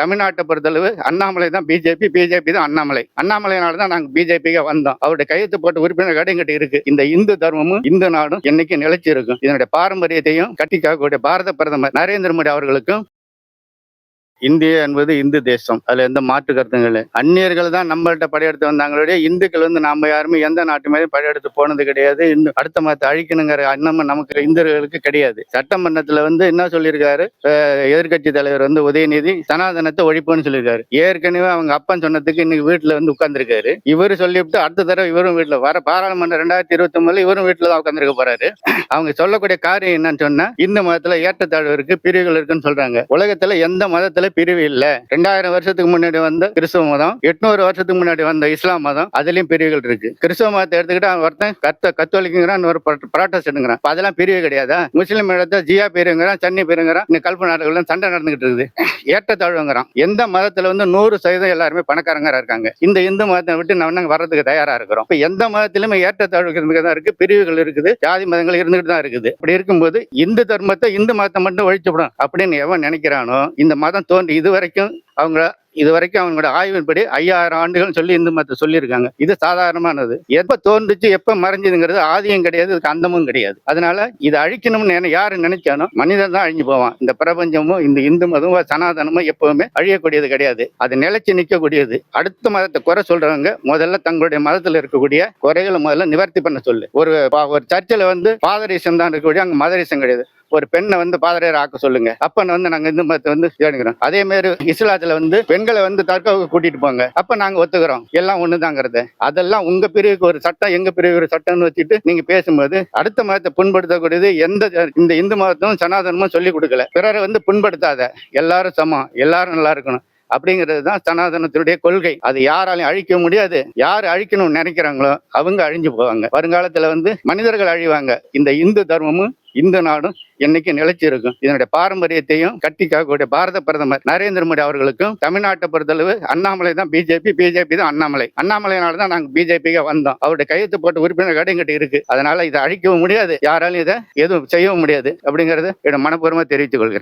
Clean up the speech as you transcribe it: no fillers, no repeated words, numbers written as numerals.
தமிழ்நாட்டை பொறுத்தளவு அண்ணாமலை தான் பிஜேபி, பிஜேபி தான் அண்ணாமலை. அண்ணாமலையினால தான் நாங்க பிஜேபிக்கு வந்தோம். அவருடைய கையெழுத்து போட்ட உறுப்பினர் கடை எங்கிட்ட இருக்கு. இந்த இந்து தர்மமும் இந்து நாடும் என்னைக்கு நிலைச்சு இருக்கும். இதனுடைய பாரம்பரியத்தையும் கட்டி காக்கக்கூடிய பாரத பிரதமர் நரேந்திர மோடி அவர்களுக்கும் இந்தியா என்பது இந்து தேசம். அதுல எந்த மாற்று கருத்தும் இல்லை. அந்நியர்கள் தான் நம்மள்ட்ட படையெடுத்து வந்தாங்களுடைய இந்துக்கள் நாம யாருமே எந்த நாட்டு மேலே படையெடுத்து போனது கிடையாது. அடுத்த மதத்தை அழிக்கணுங்கிற எண்ணம் நமக்கு இந்துக்களுக்கு கிடையாது. சட்டமன்றத்துல என்ன சொல்லியிருக்காரு, எதிர்கட்சி தலைவர் உதயநிதி சனாதனத்தை ஒழிப்புன்னு சொல்லியிருக்காரு. ஏற்கனவே அவங்க அப்பன் சொன்னதுக்கு இன்னைக்கு வீட்டுல உட்கார்ந்துருக்காரு. இவரு சொல்லிவிட்டு அடுத்த தடவை இவரும் வீட்டுல வர பாராளுமன்றம் 2029 இவரும் வீட்டுல தான் உட்கார்ந்துருக்க போறாரு. அவங்க சொல்லக்கூடிய காரியம் என்னன்னு சொன்னா, இந்து மதத்துல ஏற்றத்தாழ்வு இருக்கு, பிரிவுகள் இருக்குன்னு சொல்றாங்க. உலகத்துல எந்த மதத்துல பிரிவு இல்ல. 2000 வருஷத்துக்கு முன்னாடி வந்த கிறிஸ்தவ மதம், 800 வருஷத்துக்கு முன்னாடி வந்த இஸ்லாம் மதம், அதுலயும் பிரிவுகள் இருக்கு. கிறிஸ்தவ மதத்தை எடுத்துக்கிட்டா ஒருத்தன் கத்தோலிக்குங்கிறான், ஒரு ப்ராட்டஸ்டன்ட்ங்கிறான். அதெல்லாம் பிரிவு கிடையாதா? முஸ்லீம் இடத்த ஜியா பிரிவுங்கிறான், சன்னி பிரிவுங்கிறான். இந்த கல்ப நாடுகள் சண்டை நடந்துகிட்டு இருக்குது. ஏற்றத்தாழ்வுங்கிறான். எந்த மதத்துல 100% எல்லாருமே பணக்காரங்க இருக்காங்க. இந்த இந்து மதத்தை விட்டு நம்ம வர்றதுக்கு தயாரா இருக்கிறோம். இப்ப எந்த மதத்திலுமே ஏற்றத்தாழ்வு தான் இருக்கு, பிரிவுகள் இருக்குது, ஜாதி மதங்கள் இருந்துகிட்டு தான் இருக்குது. அப்படி இருக்கும்போது இந்து தர்மத்தை, இந்து மதத்தை மட்டும் ஒழிச்சுவிடும் அப்படின்னு எவன் நினைக்கிறானோ, இந்த மதம் இதுவரைக்கும் அவங்களோட ஆய்வின்படி 5000 ஆண்டுகள் சொல்லி இந்து மதத்தை சொல்லியிருக்காங்க. இது சாதாரணமானது. எப்ப தோன்றுச்சு, எப்ப மறைஞ்சதுங்கிறது ஆதியம் கிடையாது, இதுக்கு அந்தமும் கிடையாது. அதனால இதை அழிக்கணும்னு யாரு நினைச்சானோ மனிதன் தான் அழிஞ்சு போவான். இந்த பிரபஞ்சமும் இந்த இந்து மதமும் சனாதனமும் எப்பவுமே அழியக்கூடியது கிடையாது. அது நிலைச்சு நிற்கக்கூடியது. அடுத்த மதத்தை குறை சொல்றவங்க முதல்ல தங்களுடைய மதத்துல இருக்கக்கூடிய குறைகளை முதல்ல நிவர்த்தி பண்ண சொல்லு. ஒரு சர்ச்சில் பாதரீசம் தான் இருக்கக்கூடிய, அங்க மதரீசம் கிடையாது. ஒரு பெண்ணை பாதரையர் ஆக்க சொல்லுங்க. அப்ப நாங்க இந்து மதத்தை தேடுகிறோம். அதே மாதிரி இஸ்லாத்துல பெண்களை தற்காவுக்கு கூட்டிட்டு போங்க. அப்ப நாங்க ஒத்துக்கிறோம், எல்லாம் ஒண்ணுதாங்கிறது. அதெல்லாம் உங்க பிரிவுக்கு ஒரு சட்டம், எங்க பிரிவுக்கு ஒரு சட்டம்னு வச்சுட்டு நீங்க பேசும்போது அடுத்த மதத்தை புண்படுத்தக்கூடியது இந்த இந்து மதத்தும் சனாதனமும் சொல்லி கொடுக்கல. பிறரை புண்படுத்தாத, எல்லாரும் சமம், எல்லாரும் நல்லா இருக்கணும் அப்படிங்கிறது தான் சனாதனத்தினுடைய கொள்கை. அது யாராலையும் அழிக்க முடியாது. யார் அழிக்கணும்னு நினைக்கிறாங்களோ அவங்க அழிஞ்சு போவாங்க. வருங்காலத்துல மனிதர்கள் அழிவாங்க. இந்த இந்து தர்மமும் இந்து நாடும் என்னைக்கு நிலைச்சு இருக்கும். இதனுடைய பாரம்பரியத்தையும் கட்டி காக்கக்கூடிய பாரத பிரதமர் நரேந்திர மோடி அவர்களுக்கும் தமிழ்நாட்டை பொறுத்தளவு அண்ணாமலை தான் பிஜேபி, பிஜேபி தான் அண்ணாமலை. அண்ணாமலையினால தான் நாங்க பிஜேபிக்கு வந்தோம். அவருடைய கையெழுத்து போட்ட உறுப்பினர் கடை எங்கிட்ட இருக்கு. அதனால இதை அழிக்கவும் முடியாது, யாராலும் இதை எதுவும் செய்யவும் முடியாது அப்படிங்கறத மனப்பூர்வமா தெரிவித்துக் கொள்கிறேன்.